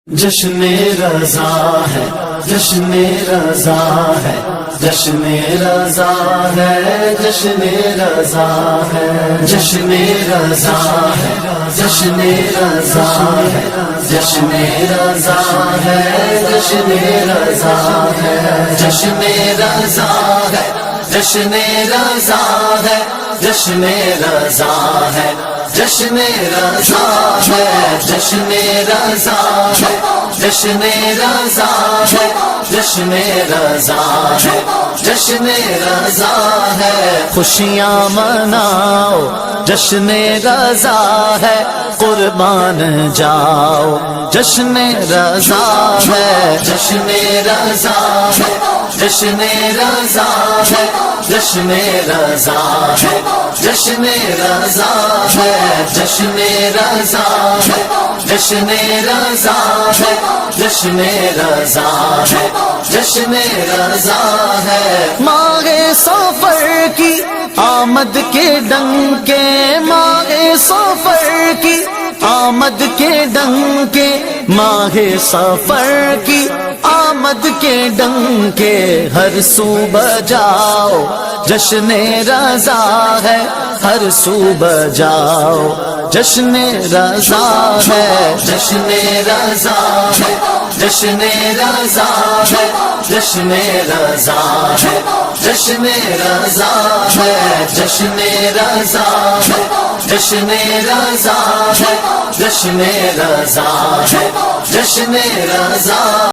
جشن رضا ہے، جشن رضا ہے، جشن رضا ہے، جشن رضا ہے، جشن رضا ہے، جشن رضا ہے، جشن رضا ہے، جشن رضا ہے، جشن رضا ہے، جشن رضا ہے، جشن رضا ہے، جشن رضا ہے، جشن رضا ہے، جشن رضا ہے، جشن رضا ہے، جشن رضا ہے، خوشیاں مناؤ، جشن رضا ہے، قربان جاؤ، جشن رضا ہے، جشن رضا ہے، جشن رضا ہے، جشن رضا ہے، جشن رضا ہے، جشن رضا ہے، جشن رضا ہے، جشن رضا ہے، جشن رضا ہے، ماہ سفر کی آمد کے ڈنکے، ماہ سفر کی آمد کے ڈنکے، ماہ سفر کی آمد کے ڈنکے، ہر سو بجاؤ، جشن رضا ہے، ہر سو بجاؤ، جشن رضا ہے، جشن رضا ہے، جشن رضا ہے، جشن رضا ہے، جشن رضا ہے، جشن رضا ہے، جشن رضا ہے، جشن رضا ہے، جشن رضا